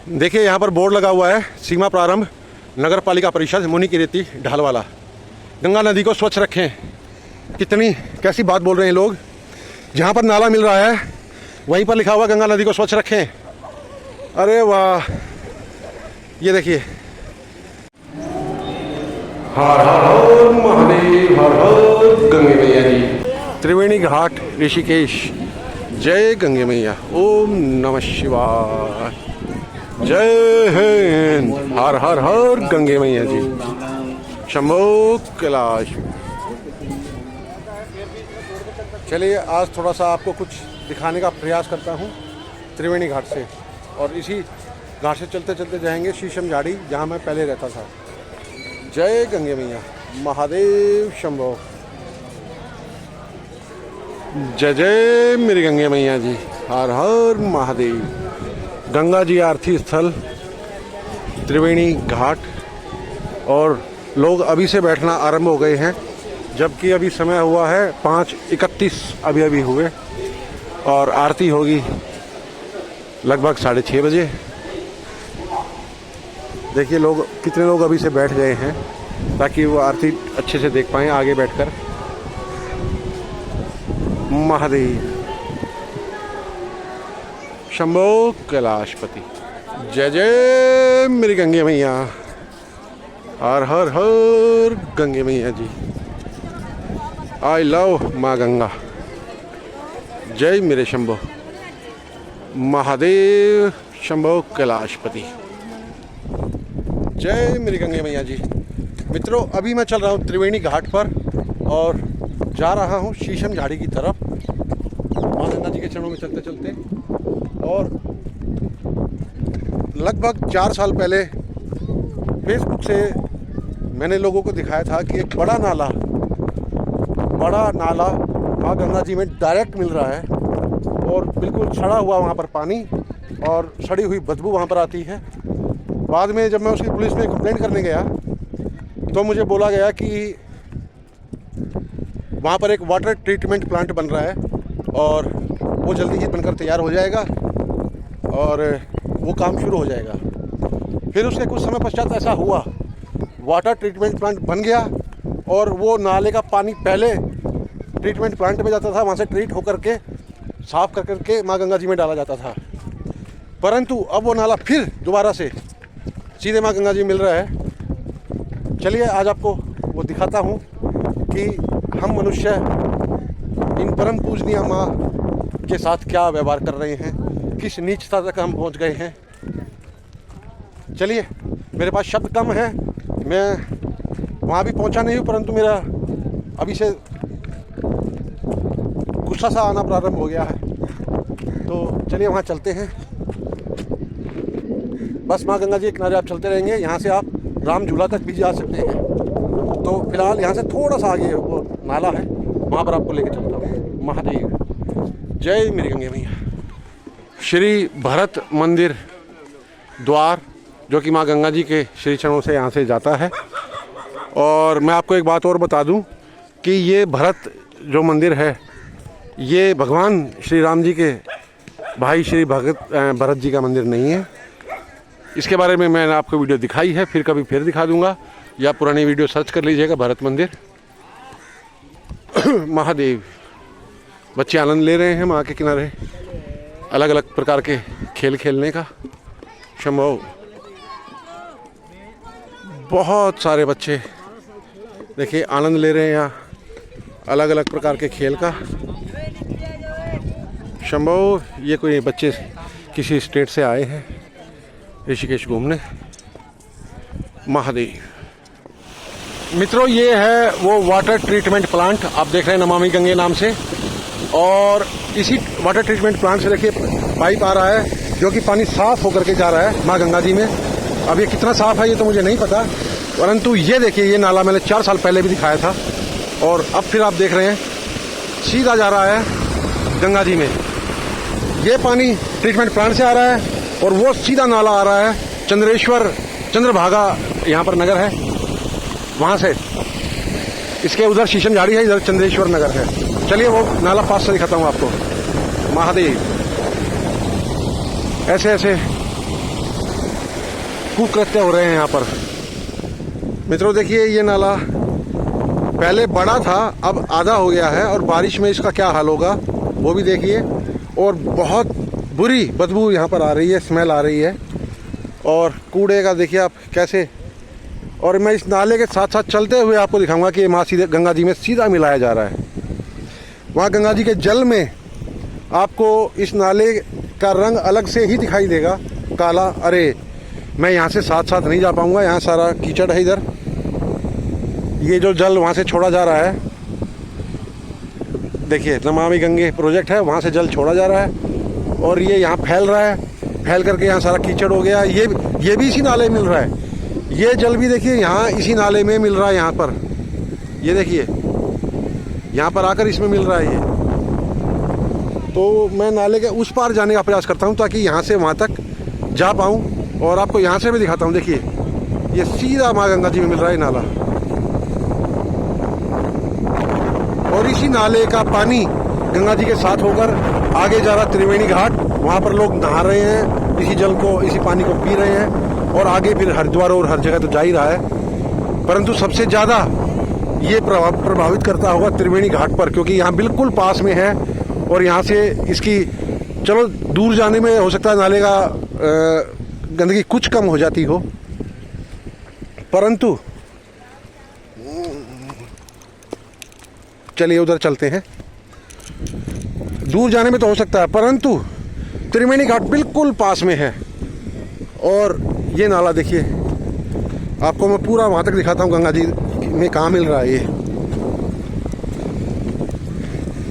देखिए यहाँ पर बोर्ड लगा हुआ है, सीमा प्रारंभ नगर पालिका परिषद मुनि की रेती ढालवाला। गंगा नदी को स्वच्छ रखें। कितनी कैसी बात बोल रहे हैं लोग। जहाँ पर नाला मिल रहा है वहीं पर लिखा हुआ गंगा नदी को स्वच्छ रखें। अरे वाह, ये देखिए। हर हर महादेव, हर हर गंगे मैया जी। त्रिवेणी घाट ऋषिकेश। जय गंगे मैया। ओम नमः शिवाय। जय हिंद। हर हर हर गंगे मैया जी। शंभो कैलाश। चलिए आज थोड़ा सा आपको कुछ दिखाने का प्रयास करता हूँ त्रिवेणी घाट से, और इसी घाट से चलते चलते जाएंगे शीशम झाड़ी, जहाँ मैं पहले रहता था। जय गंगे मैया। महादेव शंभो। जय जय मेरी गंगे मैया जी। हर हर महादेव। गंगा जी आरती स्थल त्रिवेणी घाट, और लोग अभी से बैठना आरंभ हो गए हैं, जबकि अभी समय हुआ है 5:31 अभी हुए, और आरती होगी लगभग 6:30 बजे। देखिए लोग कितने लोग अभी से बैठ गए हैं ताकि वो आरती अच्छे से देख पाएँ आगे बैठकर। महादेव शंभो कैलाशपति। जय जय मेरी गंगे मैया। हर हर हर गंगे मैया जी। आई लव माँ गंगा। जय मेरे शंभो महादेव शंभो कैलाशपति। जय मेरी गंगे मैया जी। मित्रों, अभी मैं चल रहा हूँ त्रिवेणी घाट पर और जा रहा हूँ शीशम झाड़ी की तरफ, माँ गंगा जी के चरणों में चलते चलते। और लगभग 4 साल पहले फेसबुक से मैंने लोगों को दिखाया था कि एक बड़ा नाला माँ गंगा जी में डायरेक्ट मिल रहा है, और बिल्कुल सड़ा हुआ वहाँ पर पानी और सड़ी हुई बदबू वहाँ पर आती है। बाद में जब मैं उसकी पुलिस में कंप्लेंट करने गया तो मुझे बोला गया कि वहाँ पर एक वाटर ट्रीटमेंट प्लांट बन रहा है और वो जल्दी ही बनकर तैयार हो जाएगा और वो काम शुरू हो जाएगा। फिर उसके कुछ समय पश्चात ऐसा हुआ, वाटर ट्रीटमेंट प्लांट बन गया और वो नाले का पानी पहले ट्रीटमेंट प्लांट में जाता था, वहाँ से ट्रीट होकर के साफ़ कर करके माँ गंगा जी में डाला जाता था। परंतु अब वो नाला फिर दोबारा से सीधे माँ गंगा जी मिल रहा है। चलिए आज आपको वो दिखाता हूँ कि हम मनुष्य इन परम पूजनीय माँ के साथ क्या व्यवहार कर रहे हैं, किस नीचता तक हम पहुँच गए हैं। चलिए, मेरे पास शब्द कम है, मैं वहाँ भी पहुँचा नहीं हूँ, परंतु मेरा अभी से गुस्सा सा आना प्रारंभ हो गया है। तो चलिए वहाँ चलते हैं। बस माँ गंगा जी के किनारे आप चलते रहेंगे, यहाँ से आप राम झूला तक भी जा सकते हैं। तो फिलहाल यहाँ से थोड़ा सा आगे वो नाला है, वहाँ पर आपको लेके चलता हूँ। महादेव। जय मेरी गंगे मैया। श्री भरत मंदिर द्वार, जो कि माँ गंगा जी के श्री चरणों से यहाँ से जाता है। और मैं आपको एक बात और बता दूं कि ये भरत जो मंदिर है, ये भगवान श्री राम जी के भाई श्री भरत जी का मंदिर नहीं है। इसके बारे में मैंने आपको वीडियो दिखाई है, फिर कभी फिर दिखा दूंगा, या पुरानी वीडियो सर्च कर लीजिएगा भरत मंदिर। महादेव। बच्चे आनंद ले रहे हैं माँ के किनारे अलग अलग प्रकार के खेल खेलने का। शंभो। बहुत सारे बच्चे देखिए आनंद ले रहे हैं यहाँ अलग अलग प्रकार के खेल का। शंभो। ये कोई बच्चे किसी स्टेट से आए हैं ऋषिकेश घूमने। महादेव। मित्रों, ये है वो वाटर ट्रीटमेंट प्लांट आप देख रहे हैं नमामि गंगे नाम से, और इसी वाटर ट्रीटमेंट प्लांट से देखिए पाइप आ रहा है जो कि पानी साफ होकर के जा रहा है माँ गंगा जी में। अब ये कितना साफ है ये तो मुझे नहीं पता, परंतु ये देखिए ये नाला मैंने 4 साल पहले भी दिखाया था, और अब फिर आप देख रहे हैं सीधा जा रहा है गंगा जी में। ये पानी ट्रीटमेंट प्लांट से आ रहा है और वो सीधा नाला आ रहा है चंद्रभागा यहाँ पर नगर है, वहाँ से। इसके उधर शीशम झाड़ी है, इधर चंद्रेश्वर नगर है। चलिए वो नाला पास से दिखाता हूँ आपको। महादेव। ऐसे ऐसे कुकृत्य हो रहे हैं यहाँ पर। मित्रों देखिए ये नाला पहले बड़ा था, अब आधा हो गया है, और बारिश में इसका क्या हाल होगा वो भी देखिए। और बहुत बुरी बदबू यहाँ पर आ रही है, स्मेल आ रही है, और कूड़े का देखिए आप कैसे। और मैं इस नाले के साथ साथ चलते हुए आपको दिखाऊंगा कि ये माँ सीधे गंगा जी में सीधा मिलाया जा रहा है। वहाँ गंगा जी के जल में आपको इस नाले का रंग अलग से ही दिखाई देगा, काला। अरे मैं यहाँ से साथ साथ नहीं जा पाऊँगा, यहाँ सारा कीचड़ है इधर। ये जो जल वहाँ से छोड़ा जा रहा है, देखिए नमामि गंगे प्रोजेक्ट है, वहाँ से जल छोड़ा जा रहा है और ये यहाँ फैल रहा है। फैल करके यहाँ सारा कीचड़ हो गया। ये भी इसी नाले में मिल रहा है। ये जल भी देखिए यहाँ इसी नाले में मिल रहा है। यहाँ पर ये देखिए, यहाँ पर आकर इसमें मिल रहा है ये। तो मैं नाले के उस पार जाने का प्रयास करता हूँ ताकि यहाँ से वहाँ तक जा पाऊँ, और आपको यहाँ से भी दिखाता हूँ। देखिए ये सीधा माँ गंगा जी में मिल रहा है नाला, और इसी नाले का पानी गंगा जी के साथ होकर आगे जा रहा त्रिवेणी घाट। वहाँ पर लोग नहा रहे हैं, इसी जल को, इसी पानी को पी रहे हैं, और आगे फिर हरिद्वार और हर जगह तो जा ही रहा है। परंतु सबसे ज़्यादा ये प्रभावित करता होगा त्रिवेणी घाट पर, क्योंकि यहाँ बिल्कुल पास में है। और यहाँ से इसकी, चलो दूर जाने में हो सकता है नाले का गंदगी कुछ कम हो जाती हो, परंतु चलिए उधर चलते हैं। दूर जाने में तो हो सकता है, परंतु त्रिवेणी घाट बिल्कुल पास में है। और ये नाला देखिए, आपको मैं पूरा वहाँ तक दिखाता हूँ गंगा जी में कहाँ मिल रहा है ये।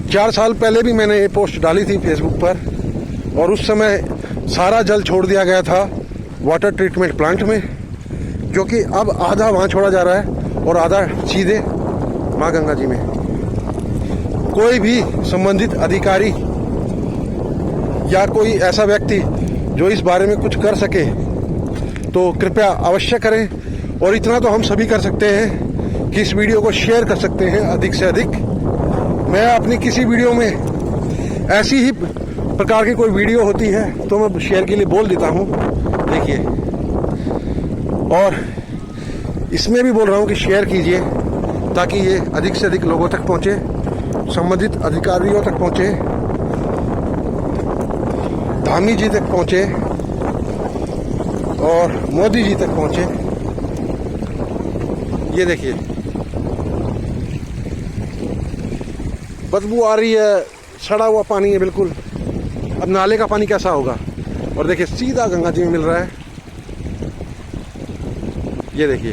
4 साल पहले भी मैंने ये पोस्ट डाली थी फेसबुक पर, और उस समय सारा जल छोड़ दिया गया था वाटर ट्रीटमेंट प्लांट में, क्योंकि अब आधा वहाँ छोड़ा जा रहा है और आधा सीधे माँ गंगा जी में। कोई भी संबंधित अधिकारी या कोई ऐसा व्यक्ति जो इस बारे में कुछ कर सके तो कृपया अवश्य करें। और इतना तो हम सभी कर सकते हैं कि इस वीडियो को शेयर कर सकते हैं अधिक से अधिक। मैं अपनी किसी वीडियो में ऐसी ही प्रकार की कोई वीडियो होती है तो मैं शेयर के लिए बोल देता हूँ, देखिए। और इसमें भी बोल रहा हूँ कि शेयर कीजिए ताकि ये अधिक से अधिक लोगों तक पहुँचे, संबंधित अधिकारियों तक पहुँचे, धामी जी तक पहुँचे और मोदी जी तक पहुँचे। ये देखिए बदबू आ रही है, सड़ा हुआ पानी है बिल्कुल। अब नाले का पानी कैसा होगा। और देखिए सीधा गंगा जी में मिल रहा है। ये देखिए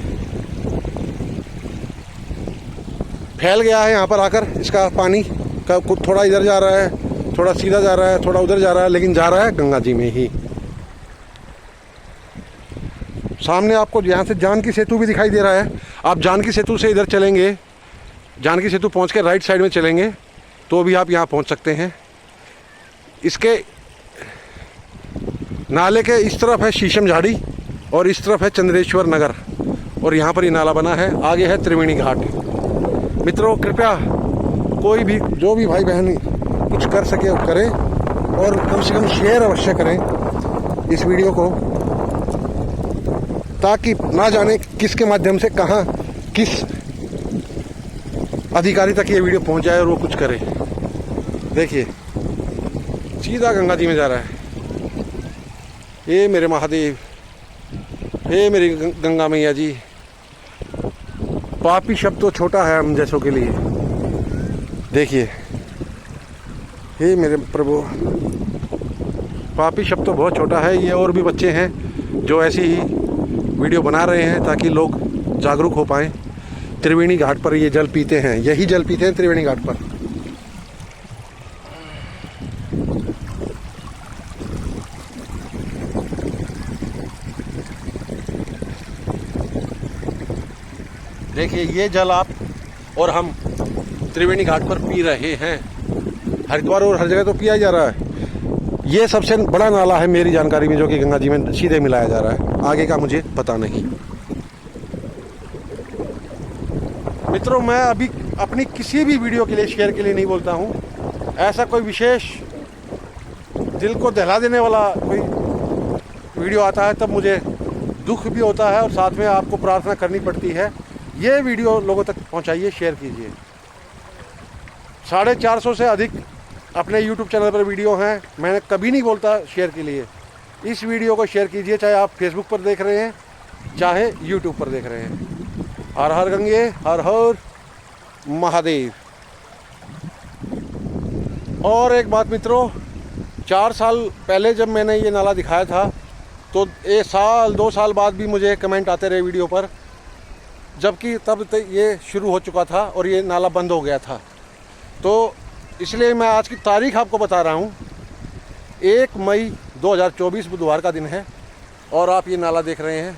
फैल गया है यहाँ पर आकर, इसका पानी का थोड़ा इधर जा रहा है, थोड़ा सीधा जा रहा है, थोड़ा उधर जा रहा है, लेकिन जा रहा है गंगा जी में ही। सामने आपको यहाँ से जानकी सेतु भी दिखाई दे रहा है। आप जानकी सेतु से इधर चलेंगे, जानकी सेतु पहुँच के राइट साइड में चलेंगे तो भी आप यहाँ पहुँच सकते हैं। इसके नाले के इस तरफ है शीशम झाड़ी और इस तरफ है चंद्रेश्वर नगर, और यहाँ पर ये नाला बना है। आगे है त्रिवेणी घाट। मित्रों कृपया कोई भी, जो भी भाई बहन कुछ कर सके वो करें, और कम से कम शेयर अवश्य करें इस वीडियो को, ताकि ना जाने किसके माध्यम से कहाँ किस अधिकारी तक ये वीडियो पहुंच जाए और वो कुछ करे। देखिए सीधा गंगा जी में जा रहा है। हे मेरे महादेव, हे मेरी गंगा मैया जी। पापी शब्द तो छोटा है हम जैसों के लिए। देखिए हे मेरे प्रभु, पापी शब्द तो बहुत छोटा है। ये और भी बच्चे हैं जो ऐसी ही वीडियो बना रहे हैं ताकि लोग जागरूक हो पाएं। त्रिवेणी घाट पर ये जल पीते हैं, यही जल पीते हैं त्रिवेणी घाट पर। देखिए ये जल आप और हम त्रिवेणी घाट पर पी रहे हैं। हरिद्वार और हर जगह तो पिया जा रहा है। ये सबसे बड़ा नाला है मेरी जानकारी में जो कि गंगा जी में सीधे मिलाया जा रहा है। आगे का मुझे पता नहीं। मित्रों मैं अभी अपनी किसी भी वीडियो के लिए शेयर के लिए नहीं बोलता हूँ। ऐसा कोई विशेष दिल को दहला देने वाला कोई वीडियो आता है तब मुझे दुख भी होता है और साथ में आपको प्रार्थना करनी पड़ती है। ये वीडियो लोगों तक पहुंचाइए, शेयर कीजिए। 450 से अधिक अपने YouTube चैनल पर वीडियो हैं, मैंने कभी नहीं बोलता शेयर के लिए। इस वीडियो को शेयर कीजिए, चाहे आप फेसबुक पर देख रहे हैं चाहे YouTube पर देख रहे हैं। हर हर गंगे, हर हर महादेव। और एक बात मित्रों, 4 साल पहले जब मैंने ये नाला दिखाया था तो 1 साल 2 साल बाद भी मुझे कमेंट आते रहे वीडियो पर, जबकि तब तक ये शुरू हो चुका था और ये नाला बंद हो गया था। तो इसलिए मैं आज की तारीख आपको बता रहा हूँ। 1 मई 2024 बुधवार का दिन है और आप ये नाला देख रहे हैं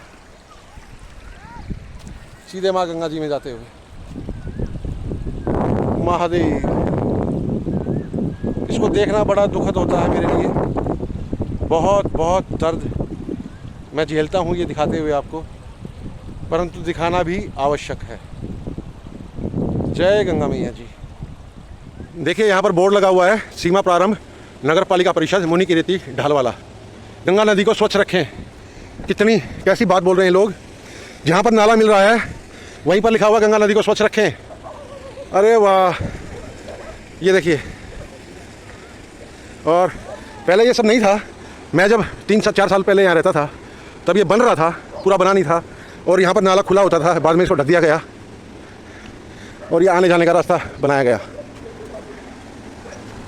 सीधे माँ गंगा जी में जाते हुए। महादेव, इसको देखना बड़ा दुखद होता है मेरे लिए। बहुत बहुत दर्द मैं झेलता हूँ ये दिखाते हुए आपको, परंतु दिखाना भी आवश्यक है। जय गंगा मैया जी। देखिए यहाँ पर बोर्ड लगा हुआ है, सीमा प्रारंभ नगर पालिका परिषद मुनि की रेती ढालवाला। गंगा नदी को स्वच्छ रखें। कितनी कैसी बात बोल रहे हैं लोग। जहाँ पर नाला मिल रहा है वहीं पर लिखा हुआ गंगा नदी को स्वच्छ रखें। अरे वाह, ये देखिए। और पहले ये सब नहीं था। मैं जब 3-4 साल पहले यहाँ रहता था तब ये बन रहा था, पूरा बना नहीं था। और यहाँ पर नाला खुला होता था, बाद में इसको ढक दिया गया और ये आने जाने का रास्ता बनाया गया।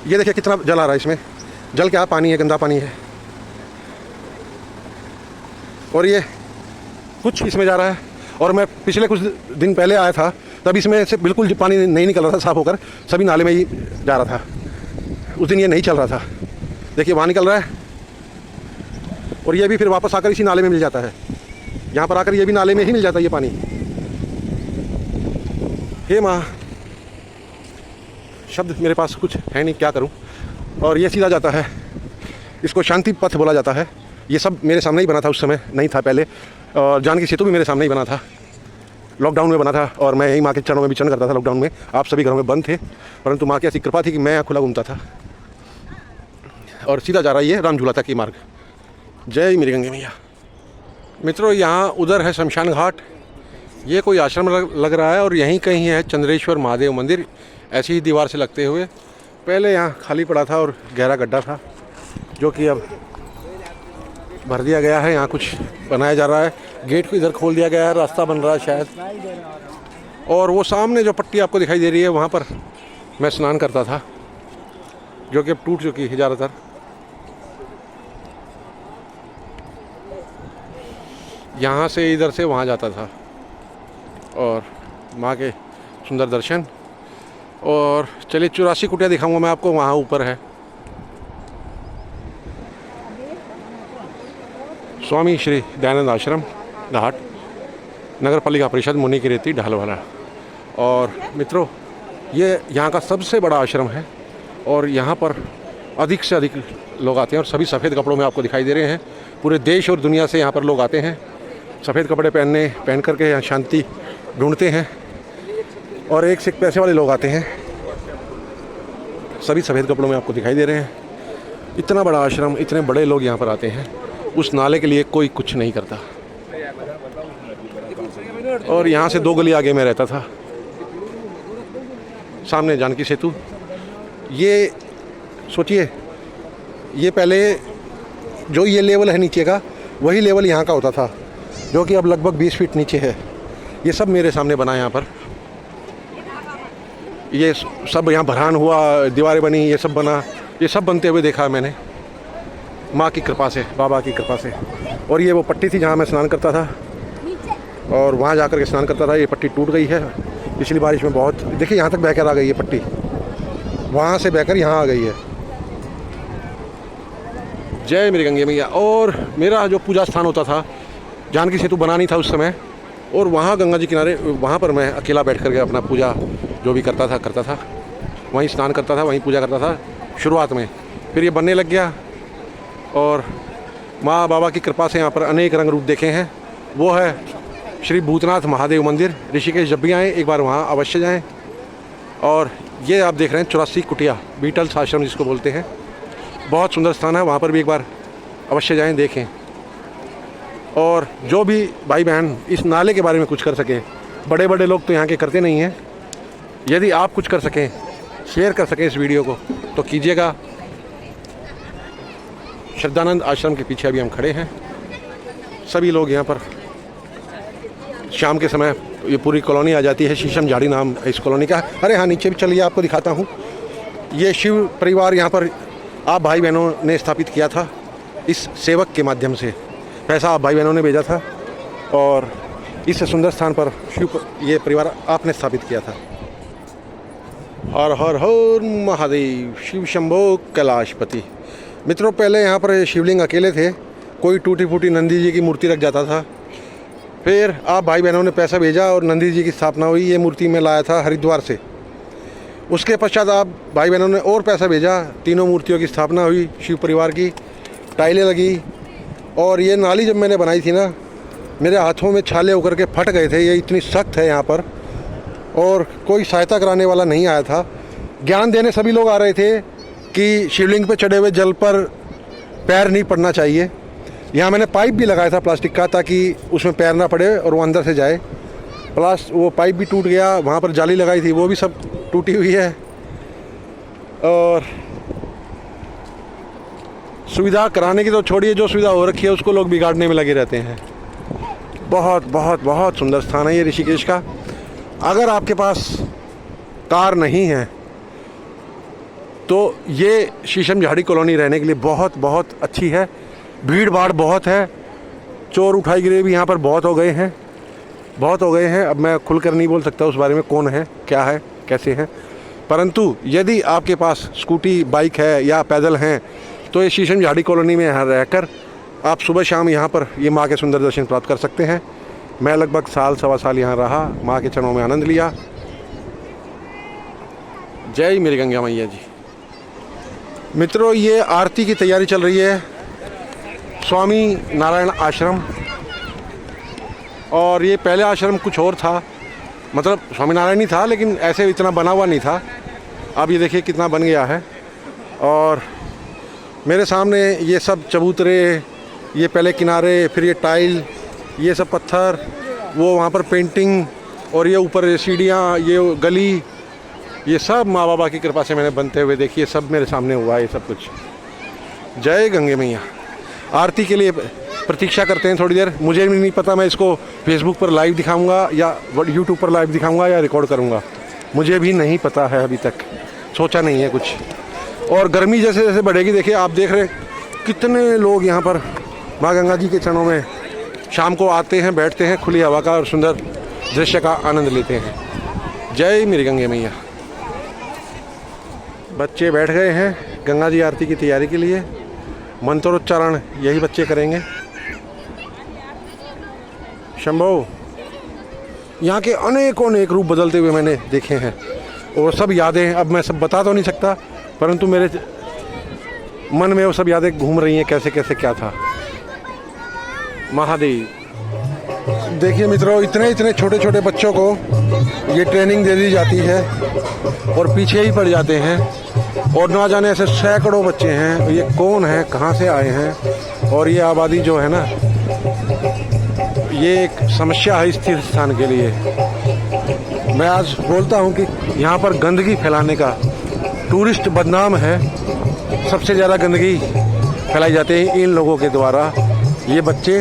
ये देखिए कितना जल आ रहा है इसमें। जल क्या, पानी है, गंदा पानी है। और ये कुछ इसमें जा रहा है। और मैं पिछले कुछ दिन पहले आया था तब इसमें से बिल्कुल पानी नहीं निकल रहा था, साफ़ होकर सभी नाले में ही जा रहा था। उस दिन ये नहीं चल रहा था। देखिए वहाँ निकल रहा है और ये भी फिर वापस आकर इसी नाले में मिल जाता है। यहाँ पर आकर ये भी नाले में ही मिल जाता है ये पानी। हे माँ, शब्द मेरे पास कुछ है नहीं, क्या करूँ। और ये सीधा जाता है, इसको शांति पथ बोला जाता है। ये सब मेरे सामने ही बना था, उस समय नहीं था पहले। और जानकी सेतु भी मेरे सामने ही बना था, लॉकडाउन में बना था। और मैं यही माँ के चरणों में विचरण करता था लॉकडाउन में। आप सभी घरों में बंद थे, परंतु माँ की ऐसी कृपा थी कि मैं यहाँ खुला घूमता था। और सीधा जा रहा है ये राम झूला तक ये मार्ग। जय मेरी गंगे मैया। मित्रों, यहाँ उधर है शमशान घाट। ये कोई आश्रम लग रहा है और यहीं कहीं है चंद्रेश्वर महादेव मंदिर, ऐसी ही दीवार से लगते हुए। पहले यहाँ खाली पड़ा था और गहरा गड्ढा था, जो कि अब भर दिया गया है। यहाँ कुछ बनाया जा रहा है। गेट को इधर खोल दिया गया है, रास्ता बन रहा है शायद। और वो सामने जो पट्टी आपको दिखाई दे रही है, वहाँ पर मैं स्नान करता था, जो कि अब टूट चुकी है ज़्यादातर। यहाँ से इधर से वहाँ जाता था और माँ के सुंदर दर्शन। और चलिए 84 कुटिया दिखाऊंगा मैं आपको, वहाँ ऊपर है स्वामी श्री दयानंद आश्रम घाट, नगर पालिका परिषद मुनि की रेती ढालवाला। और मित्रों, ये यहाँ का सबसे बड़ा आश्रम है और यहाँ पर अधिक से अधिक लोग आते हैं। और सभी सफ़ेद कपड़ों में आपको दिखाई दे रहे हैं। पूरे देश और दुनिया से यहाँ पर लोग आते हैं, सफ़ेद कपड़े पहन करके यहाँ शांति ढूंढते हैं। और एक से एक पैसे वाले लोग आते हैं, सभी सफ़ेद कपड़ों में आपको दिखाई दे रहे हैं। इतना बड़ा आश्रम, इतने बड़े लोग यहाँ पर आते हैं। उस नाले के लिए कोई कुछ नहीं करता। और यहाँ से 2 गली आगे मैं रहता था, सामने जानकी सेतु। ये सोचिए, ये पहले जो ये लेवल है नीचे का, वही लेवल यहाँ का होता था, जो कि अब लगभग 20 फीट नीचे है। ये सब मेरे सामने बना यहाँ पर। ये सब यहाँ भरान हुआ, दीवारें बनी, ये सब बना, ये सब बनते हुए देखा मैंने माँ की कृपा से, बाबा की कृपा से। और ये वो पट्टी थी जहाँ मैं स्नान करता था और वहाँ जाकर के स्नान करता था। ये पट्टी टूट गई है पिछली बारिश में बहुत। देखिए यहाँ तक बहकर आ गई है पट्टी, वहाँ से बहकर यहाँ आ गई है। जय मेरी गंगे मैया। और मेरा जो पूजा स्थान होता था, जानकी सेतु बना नहीं था उस समय, और वहाँ गंगा जी किनारे, वहाँ पर मैं अकेला बैठ कर के अपना पूजा जो भी करता था, वहीं स्नान करता था, वहीं पूजा करता था शुरुआत में। फिर ये बनने लग गया और माँ बाबा की कृपा से यहाँ पर अनेक रंग रूप देखे हैं। वो है श्री भूतनाथ महादेव मंदिर, ऋषिकेश। जब भी आएँ एक बार वहाँ अवश्य जाएँ। और ये आप देख रहे हैं 84 कुटिया, बीटल्स आश्रम जिसको बोलते हैं, बहुत सुंदर स्थान है। वहाँ पर भी एक बार अवश्य जाएँ, देखें। और जो भी भाई बहन इस नाले के बारे में कुछ कर सके, बड़े बड़े लोग तो यहाँ के करते नहीं हैं, यदि आप कुछ कर सकें, शेयर कर सकें इस वीडियो को तो कीजिएगा। श्रद्धानंद आश्रम के पीछे अभी हम खड़े हैं। सभी लोग यहाँ पर शाम के समय ये पूरी कॉलोनी आ जाती है। शीशम झाड़ी नाम इस कॉलोनी का। अरे हाँ, नीचे भी चलिए, आपको दिखाता हूँ। ये शिव परिवार यहाँ पर आप भाई बहनों ने स्थापित किया था। इस सेवक के माध्यम से पैसा आप भाई बहनों ने भेजा था और इस सुंदर स्थान पर शिव ये परिवार आपने स्थापित किया था। हर हर हर महादेव, शिव शंभो कैलाशपति। मित्रों, पहले यहाँ पर शिवलिंग अकेले थे, कोई टूटी फूटी नंदी जी की मूर्ति रख जाता था। फिर आप भाई बहनों ने पैसा भेजा और नंदी जी की स्थापना हुई। ये मूर्ति मैं लाया था हरिद्वार से। उसके पश्चात आप भाई बहनों ने और पैसा भेजा, तीनों मूर्तियों की स्थापना हुई, शिव परिवार की टाइलें लगी। और ये नाली जब मैंने बनाई थी ना, मेरे हाथों में छाले होकर के फट गए थे। ये इतनी सख्त है यहाँ पर, और कोई सहायता कराने वाला नहीं आया था। ज्ञान देने सभी लोग आ रहे थे कि शिवलिंग पे चढ़े हुए जल पर पैर नहीं पड़ना चाहिए। यहाँ मैंने पाइप भी लगाया था प्लास्टिक का, ताकि उसमें पैर ना पड़े और वो अंदर से जाए। वो पाइप भी टूट गया। वहाँ पर जाली लगाई थी, वो भी सब टूटी हुई है। और सुविधा कराने की तो छोड़िए, जो सुविधा हो रखी है उसको लोग बिगाड़ने में लगे रहते हैं। बहुत बहुत बहुत सुंदर स्थान है ये ऋषिकेश का। अगर आपके पास कार नहीं है तो ये शीशम झाड़ी कॉलोनी रहने के लिए बहुत बहुत अच्छी है। भीड़ भाड़ बहुत है, चोर उठाई गिरे भी यहाँ पर बहुत हो गए हैं, बहुत हो गए हैं। अब मैं खुलकर नहीं बोल सकता उस बारे में, कौन है, क्या है, कैसे हैं। परंतु यदि आपके पास स्कूटी, बाइक है या पैदल हैं तो ये शीशम झाड़ी कॉलोनी में यहाँ रहकर आप सुबह शाम यहाँ पर ये माँ के सुंदर दर्शन प्राप्त कर सकते हैं। मैं लगभग साल सवा साल यहाँ रहा, माँ के चरणों में आनंद लिया। जय मेरी गंगा मैया जी। मित्रों, ये आरती की तैयारी चल रही है स्वामी नारायण आश्रम। और ये पहले आश्रम कुछ और था, मतलब स्वामी नारायण ही था, लेकिन ऐसे इतना बना हुआ नहीं था। अब ये देखिए कितना बन गया है। और मेरे सामने ये सब चबूतरे, ये पहले किनारे, फिर ये टाइल, ये सब पत्थर, वो वहाँ पर पेंटिंग, और ये ऊपर सीढ़ियाँ, ये गली, ये सब माँ बाबा की कृपा से मैंने बनते हुए देखिए, सब मेरे सामने हुआ है ये सब कुछ। जय गंगे मैया। आरती के लिए प्रतीक्षा करते हैं थोड़ी देर। मुझे भी नहीं पता मैं इसको फेसबुक पर लाइव दिखाऊंगा या यूट्यूब पर लाइव दिखाऊंगा या रिकॉर्ड करूंगा, मुझे भी नहीं पता है, अभी तक सोचा नहीं है कुछ। और गर्मी जैसे जैसे बढ़ेगी, देखिए आप देख रहे कितने लोग यहाँ पर माँ गंगा जी के चरणों में शाम को आते हैं, बैठते हैं, खुली हवा का और सुंदर दृश्य का आनंद लेते हैं। जय मेरी गंगे मैया। बच्चे बैठ गए हैं गंगा जी आरती की तैयारी के लिए। मंत्रोच्चारण यही बच्चे करेंगे। शंभो। यहाँ के अनेकों अनेक रूप बदलते हुए मैंने देखे हैं, और सब यादें अब मैं सब बता तो नहीं सकता, परंतु मेरे मन में वो सब यादें घूम रही हैं, कैसे कैसे क्या था। महादेव। देखिए मित्रों, इतने इतने छोटे छोटे बच्चों को ये ट्रेनिंग दे दी जाती है और पीछे ही पड़ जाते हैं। और ना जाने ऐसे सैकड़ों बच्चे हैं, ये कौन है, कहाँ से आए हैं। और ये आबादी जो है ना, ये एक समस्या है स्थिर स्थान के लिए। मैं आज बोलता हूँ कि यहाँ पर गंदगी फैलाने का टूरिस्ट बदनाम है। सबसे ज़्यादा गंदगी फैलाई जाती है इन लोगों के द्वारा। ये बच्चे,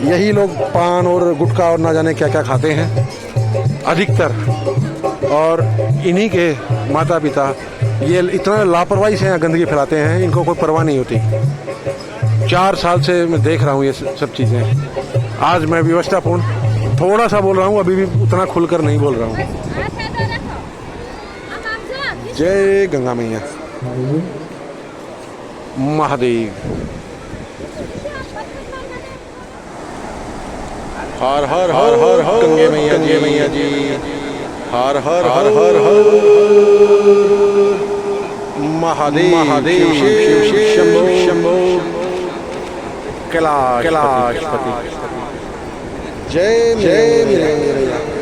यही लोग पान और गुटखा और ना जाने क्या क्या खाते हैं अधिकतर, और इन्हीं के माता पिता ये इतना लापरवाही से यहाँ गंदगी फैलाते हैं, इनको कोई परवाह नहीं होती। 4 साल से मैं देख रहा हूँ ये सब चीज़ें। आज मैं व्यवस्थापूर्ण थोड़ा सा बोल रहा हूँ, अभी भी उतना खुलकर नहीं बोल रहा हूँ। जय गंगा मैया। महादेव। हर हर हर हर हर गंगे मैया जी, मैया जी। हर हर हर हर हर महादेव। महादेव। शिव शिव शंभो शंभो कैलाशपति। जय जय।